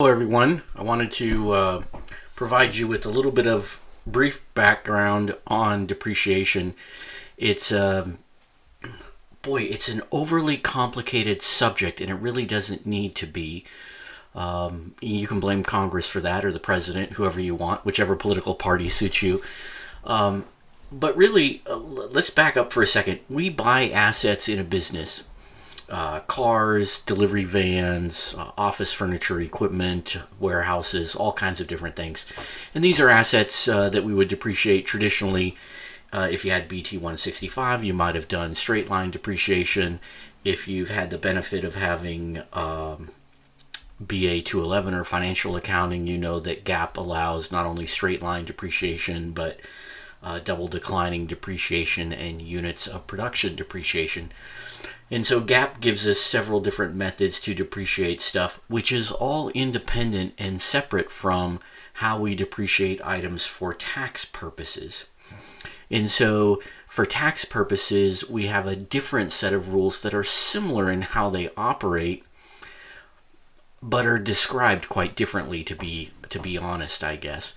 Hello, everyone. I wanted to provide you with a little bit of brief background on depreciation. It's it's an overly complicated subject, and it really doesn't need to be. You can blame Congress for that, or the president, whoever you want, whichever political party suits you. But really, let's back up for a second. We buy assets in a business. Cars, delivery vans, office furniture, equipment, warehouses, all kinds of different things. And these are assets that we would depreciate traditionally. If you had BT 165, you might have done straight line depreciation. If you've had the benefit of having BA 211 or financial accounting, you know that GAAP allows not only straight line depreciation, but double declining depreciation and units of production depreciation. And so GAAP gives us several different methods to depreciate stuff, which is all independent and separate from how we depreciate items for tax purposes. And so for tax purposes, we have a different set of rules that are similar in how they operate, but are described quite differently, to be honest, I guess.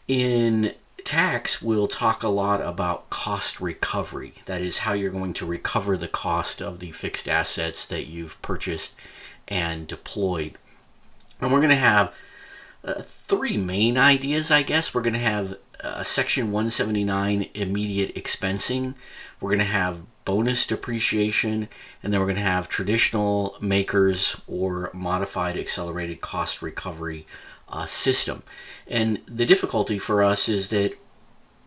In tax, we'll talk a lot about cost recovery. That is how you're going to recover the cost of the fixed assets that you've purchased and deployed. And we're going to have three main ideas, I guess. We're going to have Section 179 immediate expensing. We're going to have bonus depreciation, and then we're going to have traditional MACRS or modified accelerated cost recovery system. And the difficulty for us is that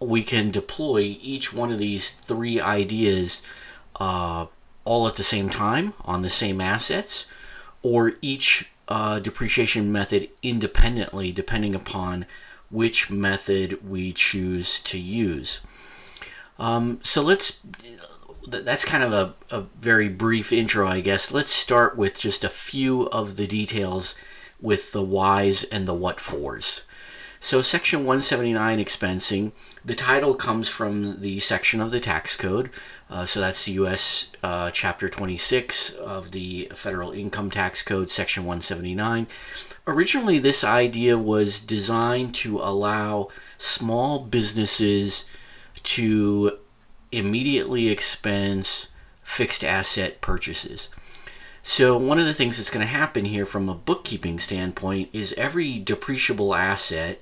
we can deploy each one of these three ideas all at the same time on the same assets, or each depreciation method independently, depending upon which method we choose to use. That's kind of a very brief intro, I guess. Let's start with just a few of the details with the whys and the what-fors. So Section 179 expensing, the title comes from the section of the tax code. So that's the U.S. Chapter 26 of the Federal Income Tax Code, Section 179. Originally, this idea was designed to allow small businesses to immediately expense fixed asset purchases. So one of the things that's going to happen here from a bookkeeping standpoint is every depreciable asset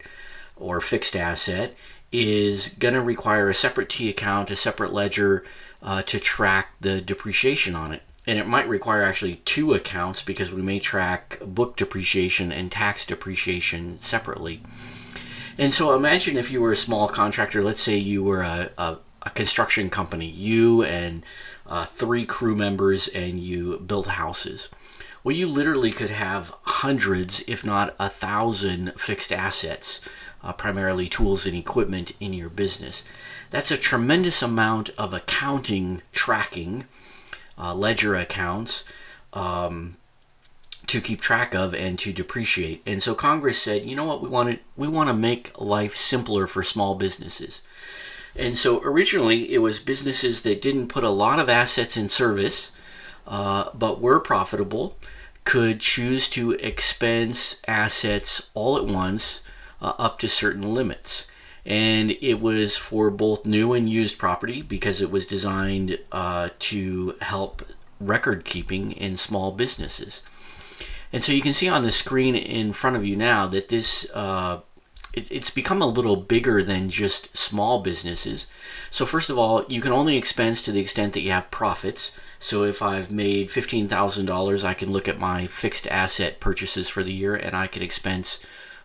or fixed asset is going to require a separate T account, a separate ledger to track the depreciation on it. And it might require actually two accounts because we may track book depreciation and tax depreciation separately. And so imagine if you were a small contractor, let's say you were a construction company, you and three crew members, and you built houses. Well, you literally could have hundreds, if not 1,000 fixed assets, primarily tools and equipment in your business. That's a tremendous amount of accounting tracking, ledger accounts, to keep track of and to depreciate. And so Congress said, you know what, we want to make life simpler for small businesses. And so originally it was businesses that didn't put a lot of assets in service, but were profitable, could choose to expense assets all at once up to certain limits. And it was for both new and used property because it was designed to help record keeping in small businesses. And so you can see on the screen in front of you now that this it's become a little bigger than just small businesses. So first of all, you can only expense to the extent that you have profits. So if I've made $15,000, I can look at my fixed asset purchases for the year and I can expense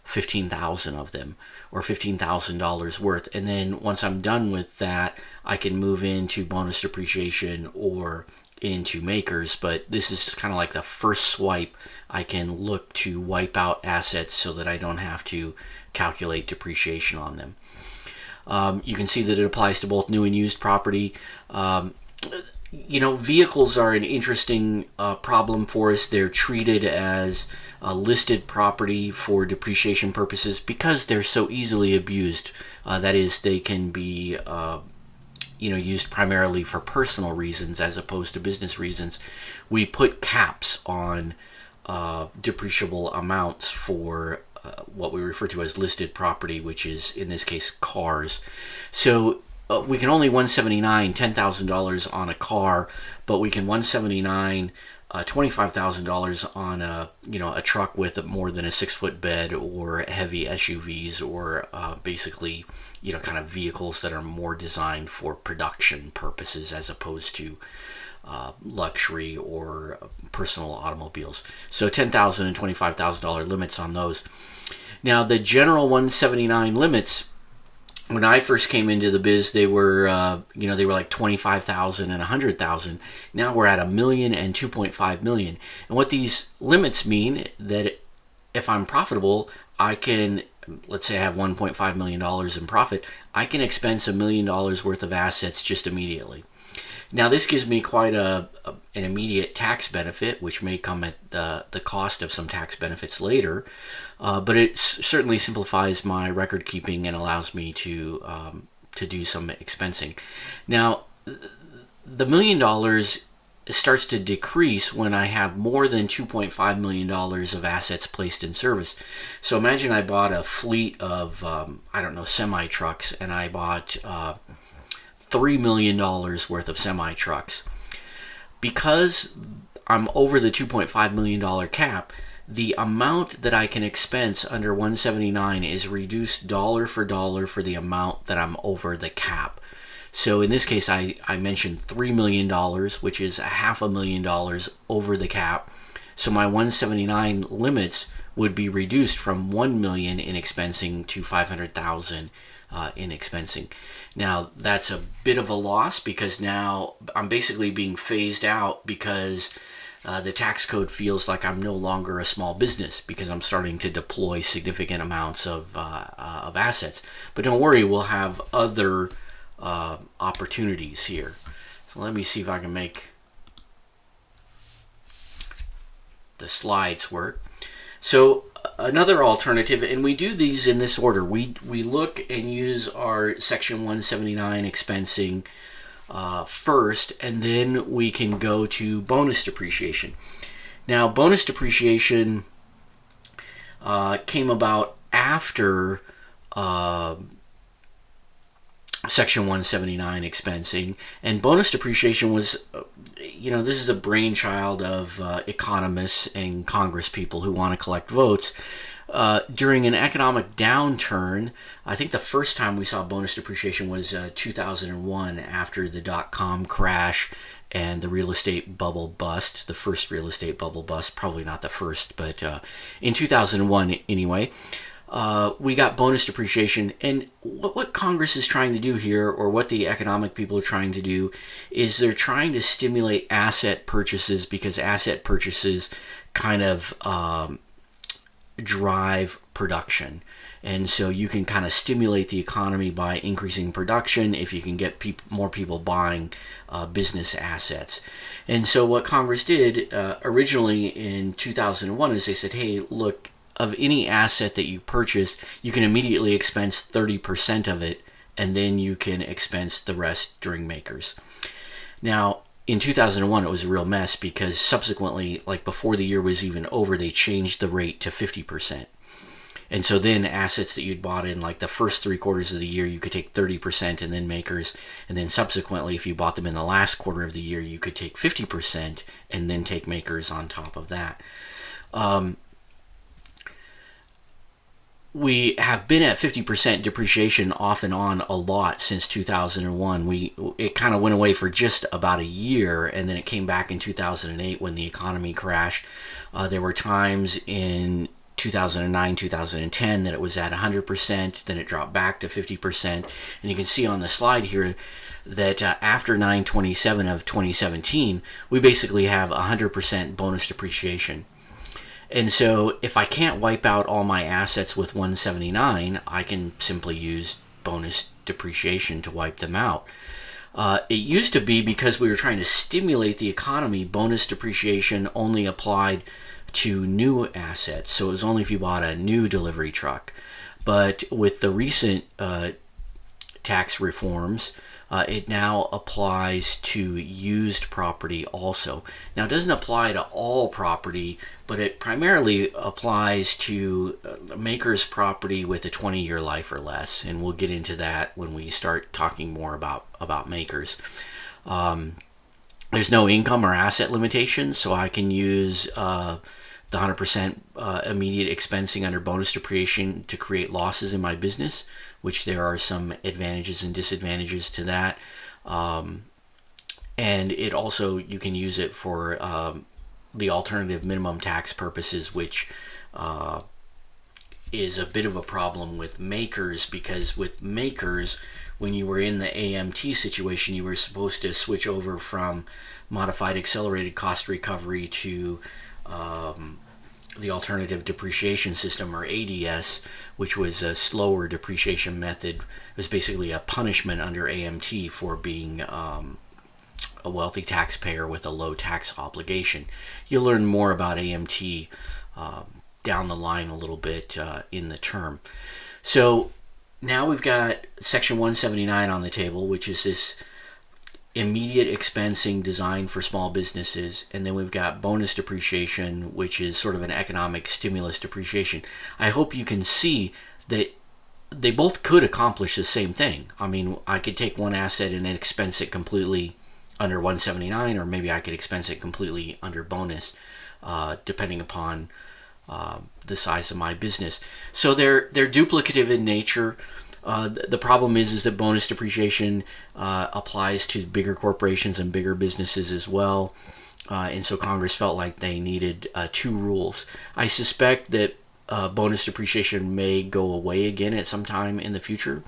15,000 of them, or $15,000 worth. And then once I'm done with that, I can move into bonus depreciation or into MACRS. But this is kind of like the first swipe. I can look to wipe out assets so that I don't have to calculate depreciation on them. You can see that it applies to both new and used property. Vehicles are an interesting problem for us. They're treated as listed property for depreciation purposes because they're so easily abused. That is, they can be used primarily for personal reasons as opposed to business reasons. We put caps on depreciable amounts for what we refer to as listed property, which is in this case cars. So we can only 179 $10,000 on a car, but we can 179 $25,000 on a truck with more than a 6-foot bed, or heavy SUVs, or basically kind of vehicles that are more designed for production purposes as opposed to luxury or personal automobiles. So $10,000 and $25,000 limits on those. Now the general 179 limits, when I first came into the biz, they were like 25,000 and 100,000. Now we're at $1 million and 2.5 million. And what these limits mean, that if I'm profitable, I can, let's say I have $1.5 million in profit, I can expense $1 million worth of assets just immediately. Now this gives me quite an immediate tax benefit, which may come at the cost of some tax benefits later, but it certainly simplifies my record keeping and allows me to do some expensing. Now, the $1 million starts to decrease when I have more than $2.5 million of assets placed in service. So imagine I bought a fleet of semi trucks, and I bought $3 million worth of semi trucks. Because I'm over the $2.5 million cap, the amount that I can expense under 179 is reduced dollar for the amount that I'm over the cap. So in this case, I mentioned $3 million, which is $500,000 over the cap. So my 179 limits would be reduced from $1 million in expensing to $500,000 in expensing. Now that's a bit of a loss, because now I'm basically being phased out, because the tax code feels like I'm no longer a small business, because I'm starting to deploy significant amounts of assets. But don't worry, we'll have other opportunities here. So let me see if I can make the slides work. So another alternative, and we do these in this order. We look and use our Section 179 expensing first, and then we can go to bonus depreciation. Now, bonus depreciation came about after Section 179 expensing, and bonus depreciation was, this is a brainchild of economists and Congress people who want to collect votes. During an economic downturn, I think the first time we saw bonus depreciation was 2001, after the dot-com crash and the real estate bubble bust, the first real estate bubble bust, probably not the first, but in 2001 anyway. We got bonus depreciation, and what Congress is trying to do here, or what the economic people are trying to do, is they're trying to stimulate asset purchases, because asset purchases kind of drive production. And so you can kind of stimulate the economy by increasing production if you can get more people buying business assets. And so what Congress did originally in 2001 is they said, hey, look, of any asset that you purchased, you can immediately expense 30% of it, and then you can expense the rest during MACRS. Now, in 2001, it was a real mess, because subsequently, like before the year was even over, they changed the rate to 50%. And so then assets that you'd bought in like the first 3 quarters of the year, you could take 30% and then MACRS. And then subsequently, if you bought them in the last quarter of the year, you could take 50% and then take MACRS on top of that. We have been at 50% depreciation off and on a lot since 2001. It kind of went away for just about a year, and then it came back in 2008 when the economy crashed. There were times in 2009, 2010 that it was at 100%, then it dropped back to 50%. And you can see on the slide here that after 9/27 of 2017, we basically have 100% bonus depreciation. And so if I can't wipe out all my assets with 179, I can simply use bonus depreciation to wipe them out. It used to be, because we were trying to stimulate the economy, bonus depreciation only applied to new assets. So it was only if you bought a new delivery truck. But with the recent tax reforms, it now applies to used property also. Now, it doesn't apply to all property, but it primarily applies to MACRS property with a 20-year life or less, and we'll get into that when we start talking more about MACRS. There's no income or asset limitations, so I can use the 100% immediate expensing under bonus depreciation to create losses in my business, which there are some advantages and disadvantages to that. And it also, you can use it for the alternative minimum tax purposes, which is a bit of a problem with MACRS, because with MACRS, when you were in the AMT situation, you were supposed to switch over from modified accelerated cost recovery to the alternative depreciation system, or ADS, which was a slower depreciation method. It was basically a punishment under AMT for being a wealthy taxpayer with a low tax obligation. You'll learn more about AMT down the line a little bit in the term. So now we've got Section 179 on the table, which is this immediate expensing designed for small businesses, and then we've got bonus depreciation, which is sort of an economic stimulus depreciation. I hope you can see that they both could accomplish the same thing. I mean, I could take one asset and expense it completely under 179, or maybe I could expense it completely under bonus, depending upon the size of my business. So they're duplicative in nature. The problem is that bonus depreciation applies to bigger corporations and bigger businesses as well. And so Congress felt like they needed two rules. I suspect that bonus depreciation may go away again at some time in the future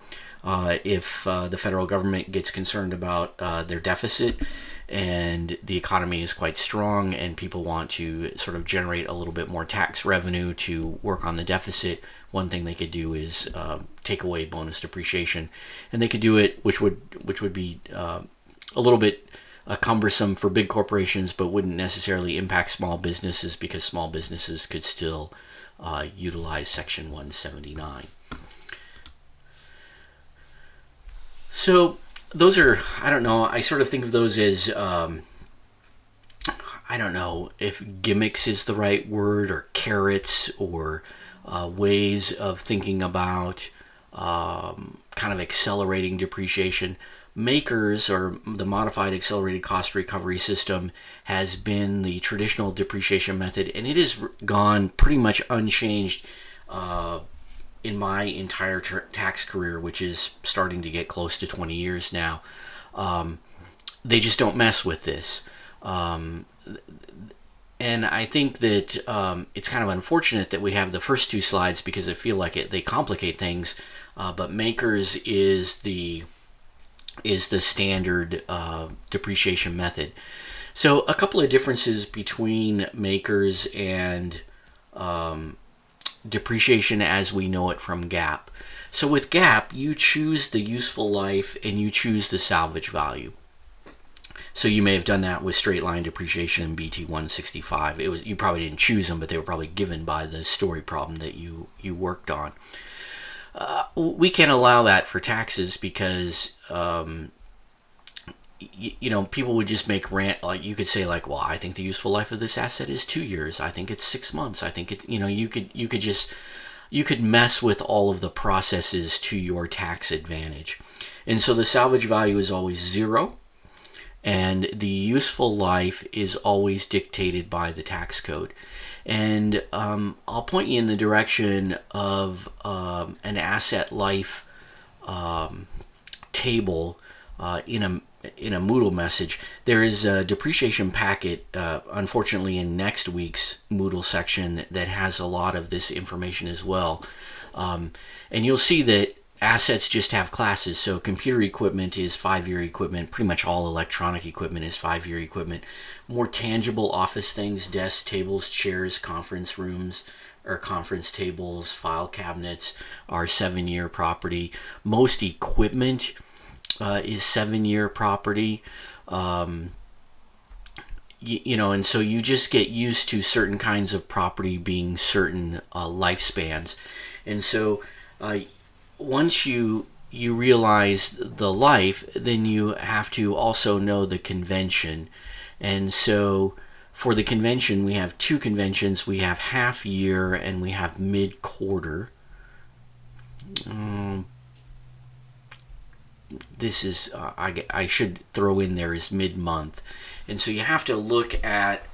if the federal government gets concerned about their deficit and the economy is quite strong and people want to sort of generate a little bit more tax revenue to work on the deficit. One thing they could do is take away bonus depreciation, and they could do it, which would be a little bit cumbersome for big corporations, but wouldn't necessarily impact small businesses, because small businesses could still utilize Section 179. So those are, I don't know, I sort of think of those as, I don't know if gimmicks is the right word, or carrots, or ways of thinking about kind of accelerating depreciation. MACRS, or the Modified Accelerated Cost Recovery System, has been the traditional depreciation method, and it has gone pretty much unchanged in my entire tax career, which is starting to get close to 20 years now. They just don't mess with this. And I think that it's kind of unfortunate that we have the first two slides, because I feel like they complicate things. But MACRS is the standard depreciation method. So a couple of differences between MACRS and depreciation as we know it from GAAP. So with GAAP, you choose the useful life and you choose the salvage value. So you may have done that with straight line depreciation in BT 165. You probably didn't choose them, but they were probably given by the story problem that you worked on. We can't allow that for taxes because people would just make rant. Like, you could say, like, well, I think the useful life of this asset is 2 years. I think it's 6 months. I think it's, you could mess with all of the processes to your tax advantage. And so the salvage value is always 0, and the useful life is always dictated by the tax code. And I'll point you in the direction of an asset life table in a Moodle message. There is a depreciation packet, unfortunately, in next week's Moodle section that has a lot of this information as well. And you'll see that assets just have classes. So computer equipment is 5-year equipment. Pretty much all electronic equipment is 5-year equipment. More tangible office things, desks, tables, chairs, conference rooms, or conference tables, file cabinets, are 7-year property. Most equipment is 7-year property. And so you just get used to certain kinds of property being certain lifespans. And so once you you realize the life, then you have to also know the convention. And so for the convention, we have two conventions. We have half year and we have mid-quarter. This is, I should throw in there is mid-month. And so you have to look at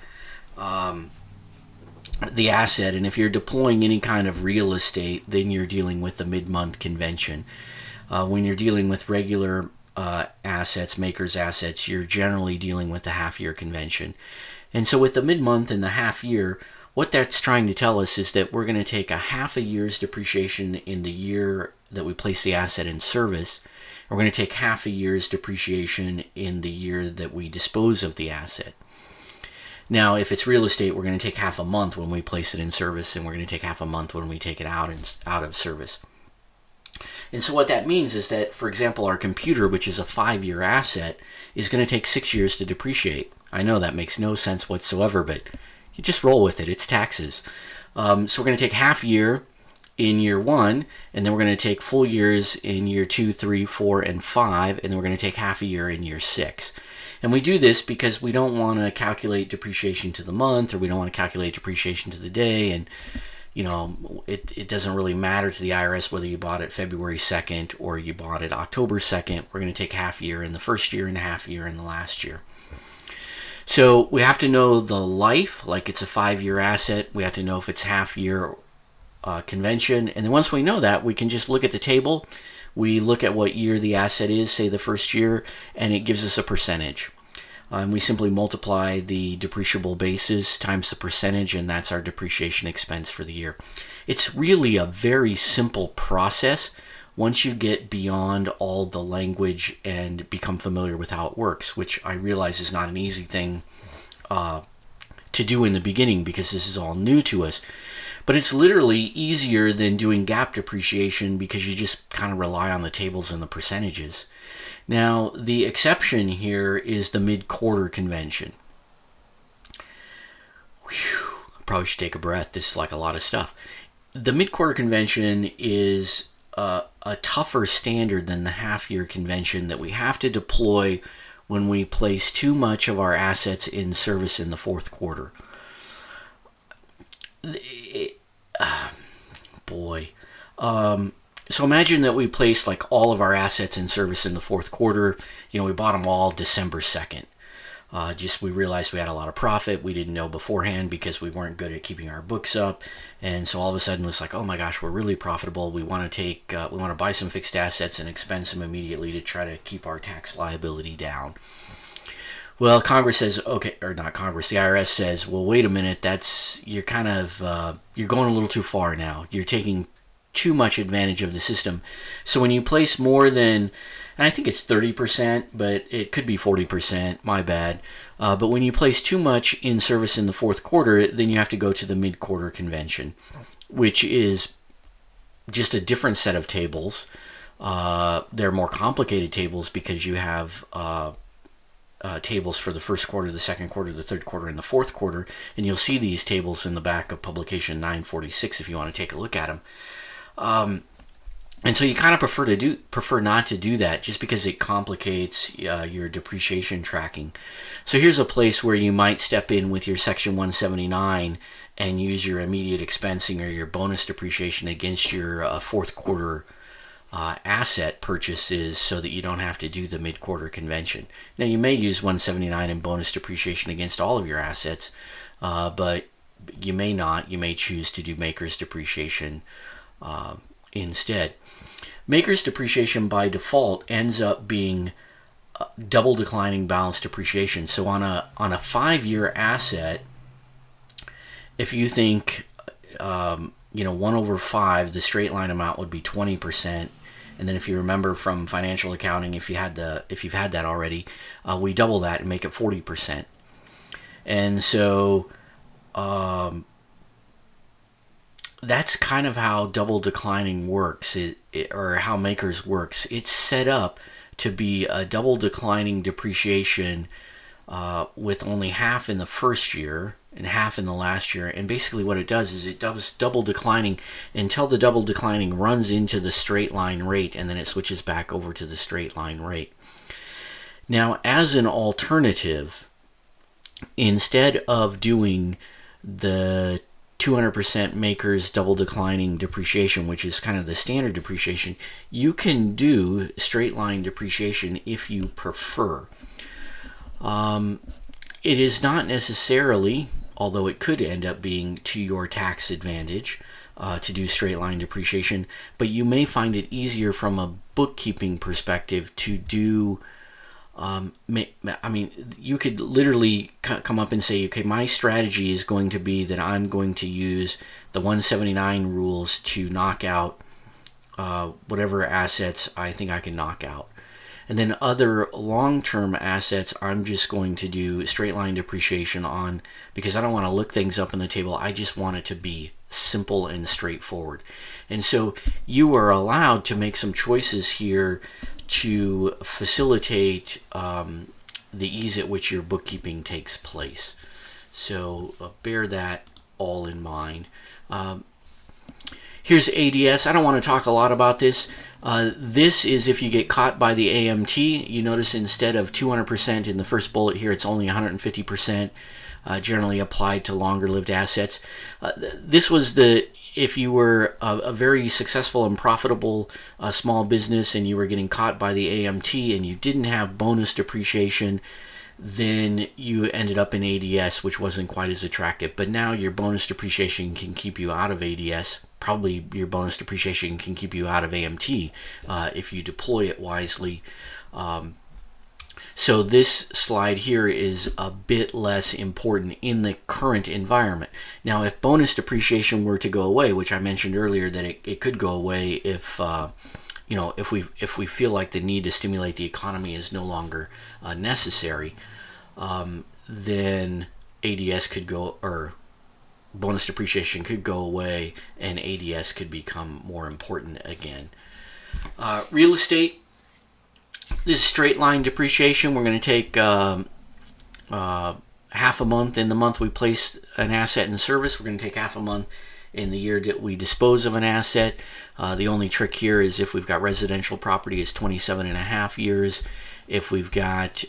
the asset, and if you're deploying any kind of real estate, then you're dealing with the mid-month convention. When you're dealing with regular assets, MACRS assets, you're generally dealing with the half-year convention. And so with the mid-month and the half-year, what that's trying to tell us is that we're going to take a half a year's depreciation in the year that we place the asset in service. We're going to take half a year's depreciation in the year that we dispose of the asset. Now, if it's real estate, we're going to take half a month when we place it in service, and we're going to take half a month when we take it out of service. And so what that means is that, for example, our computer, which is a 5-year asset, is going to take 6 years to depreciate. I know that makes no sense whatsoever, but you just roll with it. It's taxes. So we're going to take half year in year 1, and then we're going to take full years in year 2, 3, 4, and 5, and then we're going to take half a year in year 6. And we do this because we don't want to calculate depreciation to the month, or we don't want to calculate depreciation to the day, and it doesn't really matter to the IRS whether you bought it February 2nd or you bought it October 2nd. We're going to take half year in the first year and half year in the last year. So we have to know the life, like it's a 5-year asset. We have to know if it's half year convention. And then once we know that, we can just look at the table. We look at what year the asset is, say the first year, and it gives us a percentage. And we simply multiply the depreciable basis times the percentage, and that's our depreciation expense for the year. It's really a very simple process once you get beyond all the language and become familiar with how it works, which I realize is not an easy thing to do in the beginning because this is all new to us. But it's literally easier than doing GAAP depreciation because you just kind of rely on the tables and the percentages. Now, the exception here is the mid-quarter convention. Whew, I probably should take a breath. This is like a lot of stuff. The mid-quarter convention is a tougher standard than the half-year convention that we have to deploy when we place too much of our assets in service in the fourth quarter. So imagine that we place like all of our assets in service in the fourth quarter. We bought them all December 2nd. We realized we had a lot of profit. We didn't know beforehand because we weren't good at keeping our books up. And so all of a sudden it's like, oh my gosh, we're really profitable. We want to buy some fixed assets and expense them immediately to try to keep our tax liability down. Well, Congress says, okay, or not Congress, the IRS says, well, wait a minute, you're going a little too far now. You're taking too much advantage of the system. So when you place more than, and I think it's 30%, but it could be 40%, my bad. But when you place too much in service in the fourth quarter, then you have to go to the mid-quarter convention, which is just a different set of tables. They're more complicated tables because you have tables for the first quarter, the second quarter, the third quarter, and the fourth quarter. And you'll see these tables in the back of publication 946 if you want to take a look at them. And so you kind of prefer not to do that just because it complicates your depreciation tracking. So here's a place where you might step in with your Section 179 and use your immediate expensing or your bonus depreciation against your fourth quarter asset purchases so that you don't have to do the mid-quarter convention. Now you may use 179 and bonus depreciation against all of your assets, but you may not. You may choose to do MACRS depreciation instead. MACRS depreciation by default ends up being double declining balance depreciation. So on a 5-year asset, if you think 1 over 5, the straight line amount would be 20%. And then if you remember from financial accounting, if you've had that already, we double that and make it 40%. And so that's kind of how double declining works, or how MACRS works. It's set up to be a double declining depreciation with only half in the first year, and half in the last year. And basically what it does is it does double declining until the double declining runs into the straight line rate, and then it switches back over to the straight line rate. Now, as an alternative, instead of doing the 200% MACRS double declining depreciation, which is kind of the standard depreciation, you can do straight line depreciation if you prefer. It is not necessarily, although it could end up being to your tax advantage to do straight line depreciation, but you may find it easier from a bookkeeping perspective to do. You could literally come up and say, okay, my strategy is going to be that I'm going to use the 179 rules to knock out whatever assets I think I can knock out. And then other long-term assets, I'm just going to do straight line depreciation on, because I don't want to look things up on the table. I just want it to be simple and straightforward. And so you are allowed to make some choices here to facilitate the ease at which your bookkeeping takes place. So bear that all in mind. Here's ADS. I don't want to talk a lot about this. This is if you get caught by the AMT. You notice instead of 200% in the first bullet here, it's only 150%. Generally applied to longer-lived assets. This was if you were a very successful and profitable small business and you were getting caught by the AMT and you didn't have bonus depreciation, then you ended up in ADS, which wasn't quite as attractive. But now your bonus depreciation can keep you out of ADS. Probably your bonus depreciation can keep you out of AMT if you deploy it wisely. So this slide here is a bit less important in the current environment. Now, if bonus depreciation were to go away, which I mentioned earlier that it could go away if if we feel like the need to stimulate the economy is no longer necessary, then ADS could go, or bonus depreciation could go away, and ADS could become more important again. Real estate. This is straight line depreciation. We're going to take half a month in the month we place an asset in service. We're going to take half a month in the year that we dispose of an asset. The only trick here is if we've got residential property, it's 27 and a half years. If we've got,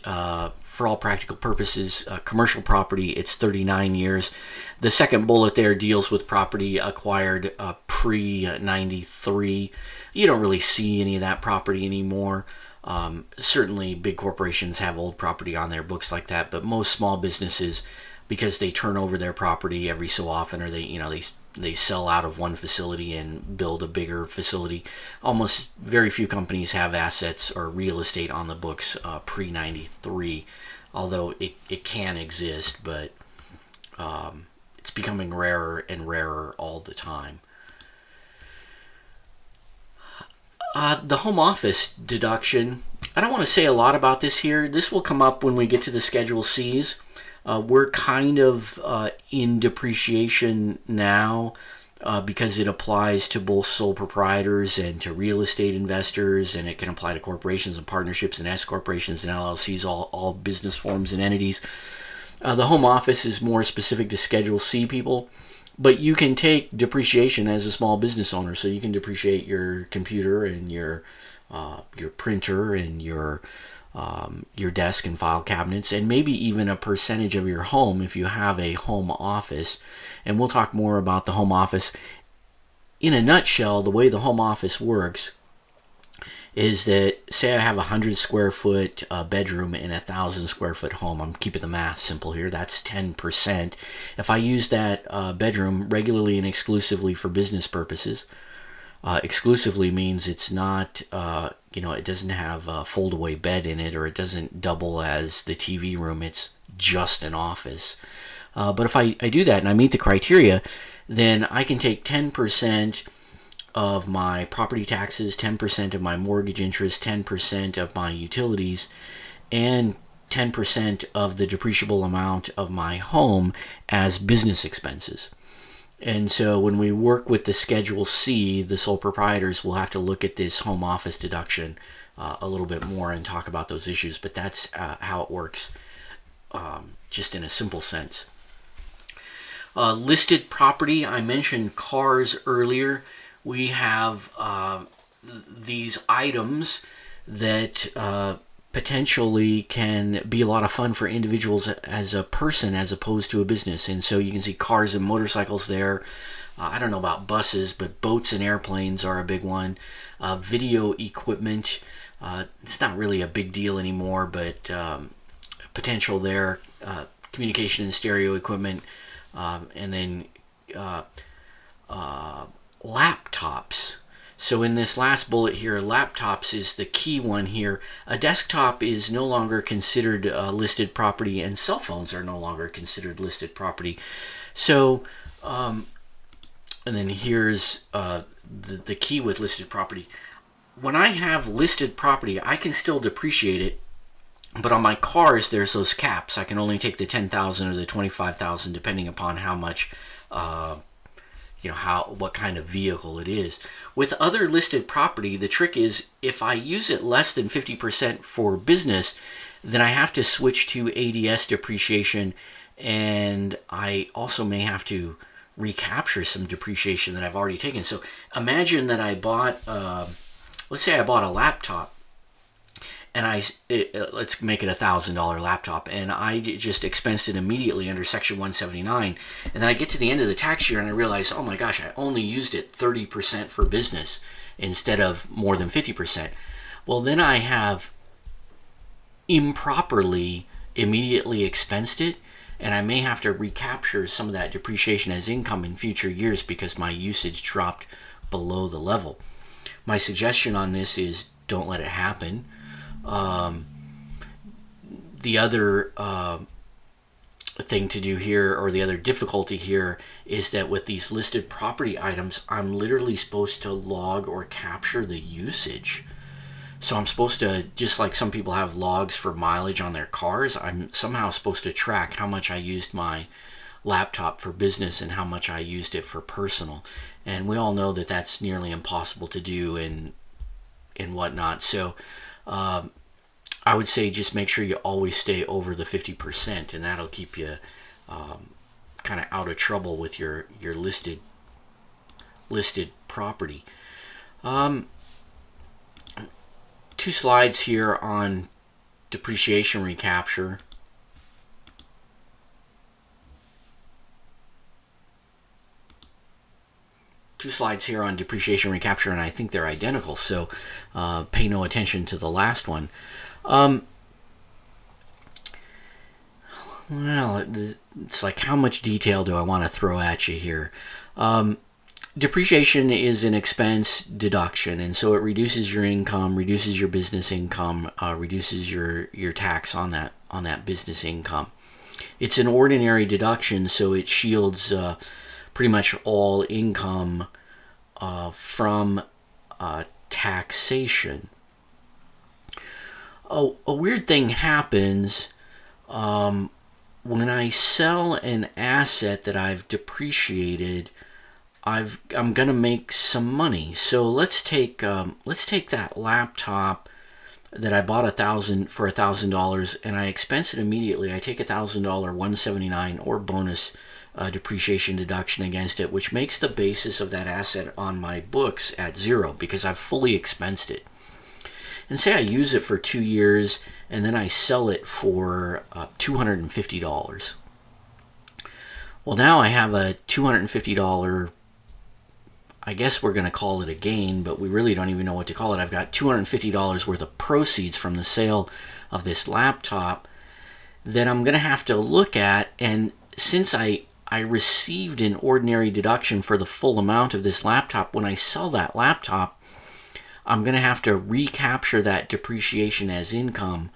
for all practical purposes, commercial property, it's 39 years. The second bullet there deals with property acquired pre-93. You don't really see any of that property anymore. Certainly big corporations have old property on their books like that, but most small businesses, because they turn over their property every so often, or they sell out of one facility and build a bigger facility. Almost very few companies have assets or real estate on the books pre-93, although it can exist, but it's becoming rarer and rarer all the time. The home office deduction, I don't want to say a lot about this here. This will come up when we get to the Schedule Cs. We're kind of in depreciation now because it applies to both sole proprietors and to real estate investors, and it can apply to corporations and partnerships and S corporations and LLCs, all business forms and entities. The home office is more specific to Schedule C people. But you can take depreciation as a small business owner, so you can depreciate your computer and your printer and your desk and file cabinets, and maybe even a percentage of your home if you have a home office. And we'll talk more about the home office. In a nutshell, the way the home office works is that, say I have a 100 square foot bedroom in a 1,000 square foot home. I'm keeping the math simple here. That's 10%. If I use that bedroom regularly and exclusively for business purposes, exclusively means it's not, it doesn't have a fold-away bed in it, or it doesn't double as the TV room. It's just an office. But if I do that and I meet the criteria, then I can take 10% of my property taxes, 10% of my mortgage interest, 10% of my utilities, and 10% of the depreciable amount of my home as business expenses. And so when we work with the Schedule C, the sole proprietors will have to look at this home office deduction a little bit more and talk about those issues, but that's how it works, just in a simple sense. Listed property, I mentioned cars earlier. We have these items that potentially can be a lot of fun for individuals as a person as opposed to a business. And so you can see cars and motorcycles there. I don't know about buses, but boats and airplanes are a big one. Video equipment, it's not really a big deal anymore, but potential there. Communication and stereo equipment, and then laptops. So in this last bullet here, laptops is the key one here. A desktop is no longer considered listed property, and cell phones are no longer considered listed property. So, and then here's the key with listed property. When I have listed property, I can still depreciate it, but on my cars, there's those caps. I can only take the $10,000 or the $25,000, depending upon how much, what kind of vehicle it is. With other listed property, the trick is if I use it less than 50% for business, then I have to switch to ADS depreciation, and I also may have to recapture some depreciation that I've already taken. So imagine that I bought, let's say I bought a laptop, and let's make it $1,000 laptop, and I just expensed it immediately under Section 179, and then I get to the end of the tax year and I realize, oh my gosh, I only used it 30% for business instead of more than 50%. Well, then I have improperly immediately expensed it, and I may have to recapture some of that depreciation as income in future years because my usage dropped below the level. My suggestion on this is don't let it happen. The other thing to do here, or the other difficulty here, is that with these listed property items, I'm literally supposed to log or capture the usage. So I'm supposed to, just like some people have logs for mileage on their cars, I'm somehow supposed to track how much I used my laptop for business and how much I used it for personal. And we all know that that's nearly impossible to do and whatnot. So I would say just make sure you always stay over the 50%, and that'll keep you kind of out of trouble with your listed property. 2 slides here on depreciation recapture. Two slides here on depreciation recapture, and I think they're identical, so pay no attention to the last one. Well, it's like, how much detail do I want to throw at you here? Depreciation is an expense deduction, and so it reduces your income, reduces your business income, reduces your tax on that business income. It's an ordinary deduction, so it shields pretty much all income from taxation. A weird thing happens when I sell an asset that I've depreciated. I'm gonna make some money. So let's take that laptop that I bought for $1,000, and I expense it immediately. I take $1,000 179 or bonus depreciation deduction against it, which makes the basis of that asset on my books at 0 because I've fully expensed it. And say I use it for 2 years and then I sell it for $250. Well, now I have a $250, I guess we're going to call it a gain, but we really don't even know what to call it. I've got $250 worth of proceeds from the sale of this laptop that I'm going to have to look at, and since I received an ordinary deduction for the full amount of this laptop, when I sell that laptop, I'm going to have to recapture that depreciation as income.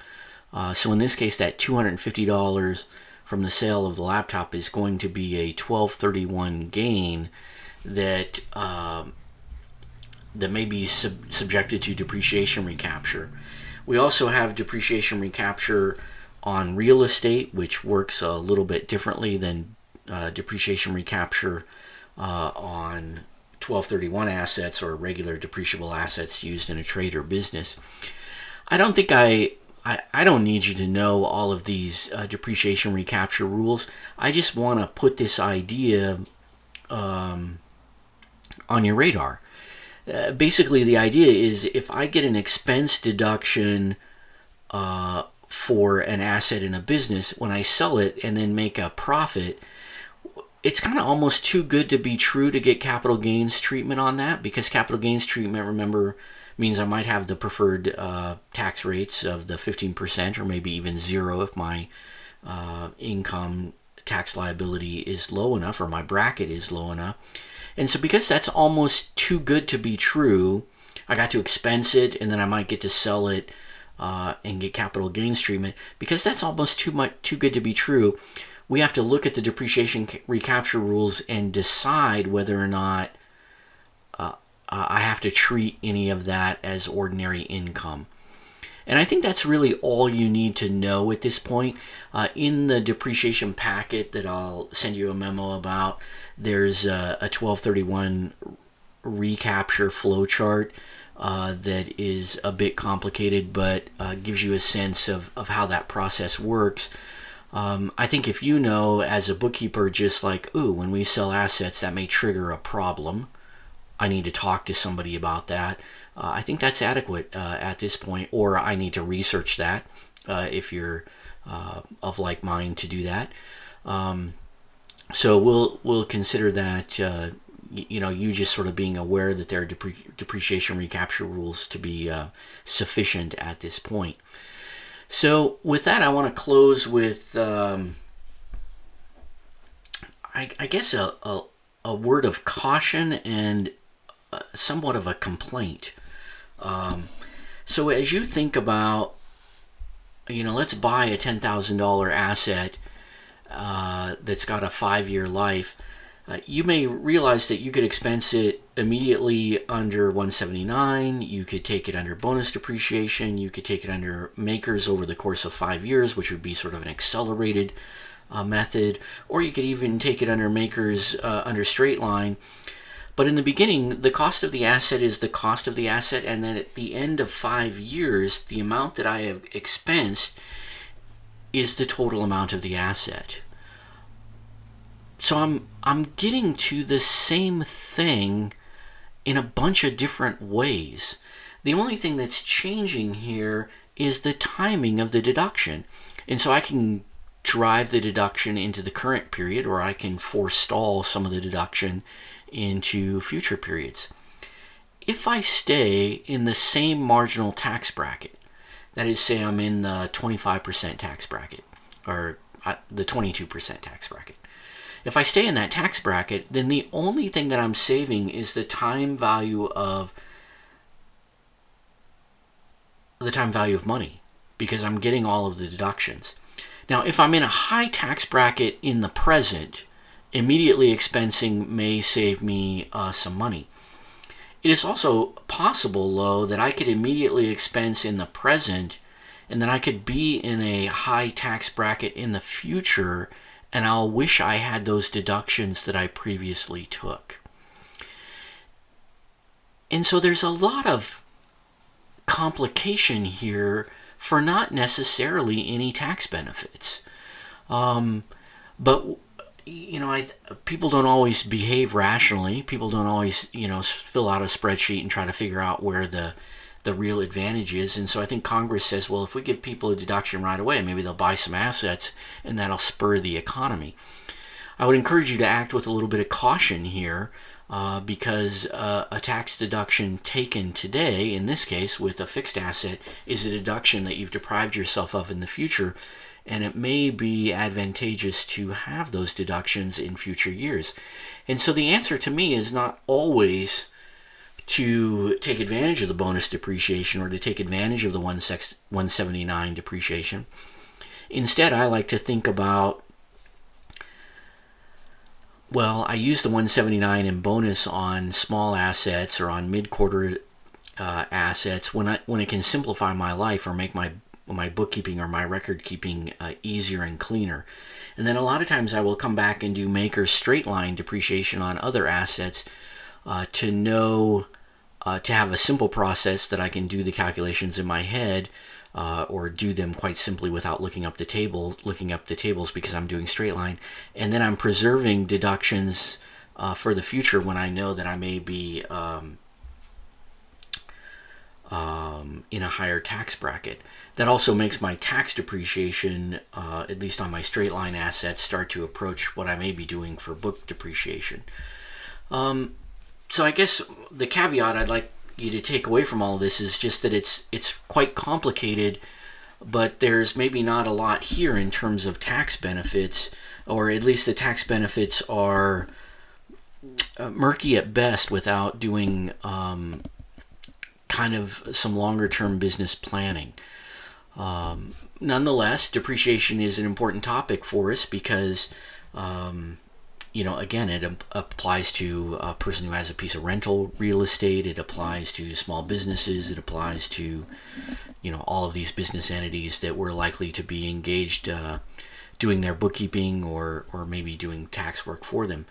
So in this case, that $250 from the sale of the laptop is going to be a 1231 gain that may be subjected to depreciation recapture. We also have depreciation recapture on real estate, which works a little bit differently than depreciation recapture on 1231 assets or regular depreciable assets used in a trade or business. I don't think I I don't need you to know all of these depreciation recapture rules. I just want to put this idea on your radar. Basically, the idea is if I get an expense deduction for an asset in a business, when I sell it and then make a profit, it's kind of almost too good to be true to get capital gains treatment on that, because capital gains treatment, remember, means I might have the preferred tax rates of the 15% or maybe even zero if my income tax liability is low enough or my bracket is low enough. And so because that's almost too good to be true, I got to expense it and then I might get to sell it and get capital gains treatment. Because that's almost too good to be true, we have to look at the depreciation recapture rules and decide whether or not I have to treat any of that as ordinary income. And I think that's really all you need to know at this point. In the depreciation packet that I'll send you a memo about, there's a 1231 recapture flowchart that is a bit complicated, but gives you a sense of how that process works. I think if you know as a bookkeeper, just like, ooh, when we sell assets, that may trigger a problem, I need to talk to somebody about that. I think that's adequate at this point, or I need to research that if you're of like mind to do that. So we'll consider that you just sort of being aware that there are depreciation recapture rules to be sufficient at this point. So with that, I want to close with I guess a word of caution and somewhat of a complaint. So as you think about, let's buy a $10,000 asset that's got a 5-year life, you may realize that you could expense it immediately under 179. You could take it under bonus depreciation. You could take it under MACRS over the course of 5 years, which would be sort of an accelerated method, or you could even take it under MACRS under straight line. But in the beginning, the cost of the asset is the cost of the asset, and then at the end of 5 years, the amount that I have expensed is the total amount of the asset. So I'm getting to the same thing in a bunch of different ways. The only thing that's changing here is the timing of the deduction. And so I can drive the deduction into the current period, or I can forestall some of the deduction into future periods. If I stay in the same marginal tax bracket, that is, say I'm in the 25% tax bracket or the 22% tax bracket. If I stay in that tax bracket, then the only thing that I'm saving is the time value of money, because I'm getting all of the deductions. Now, if I'm in a high tax bracket in the present, immediately expensing may save me some money. It is also possible, though, that I could immediately expense in the present, and then I could be in a high tax bracket in the future, and I'll wish I had those deductions that I previously took. And so there's a lot of complication here for not necessarily any tax benefits. But people don't always behave rationally. People don't always, fill out a spreadsheet and try to figure out where the real advantage is. And so I think Congress says, well, if we give people a deduction right away, maybe they'll buy some assets and that'll spur the economy. I would encourage you to act with a little bit of caution here because a tax deduction taken today, in this case with a fixed asset, is a deduction that you've deprived yourself of in the future. And it may be advantageous to have those deductions in future years. And so the answer to me is not always to take advantage of the bonus depreciation or to take advantage of the 179 depreciation. Instead, I like to think about, well, I use the 179 in bonus on small assets or on mid-quarter assets when it can simplify my life or make my bookkeeping or my record keeping easier and cleaner. And then a lot of times I will come back and do MACRS straight line depreciation on other assets to have a simple process that I can do the calculations in my head or do them quite simply without looking up the tables because I'm doing straight line, and then I'm preserving deductions for the future when I know that I may be in a higher tax bracket. That also makes my tax depreciation, at least on my straight line assets, start to approach what I may be doing for book depreciation. So I guess the caveat I'd like you to take away from all of this is just that it's quite complicated, but there's maybe not a lot here in terms of tax benefits, or at least the tax benefits are murky at best without doing kind of some longer term business planning. Nonetheless, depreciation is an important topic for us because again, it applies to a person who has a piece of rental real estate. It applies to small businesses. It applies to, all of these business entities that were likely to be engaged doing their bookkeeping or maybe doing tax work for them.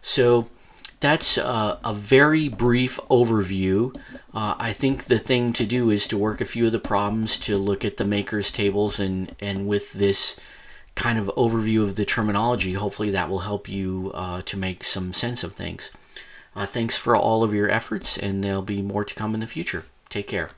So that's a very brief overview. I think the thing to do is to work a few of the problems, to look at the MACRS tables, and with this kind of overview of the terminology, hopefully that will help you to make some sense of things. Thanks for all of your efforts, and there'll be more to come in the future. Take care.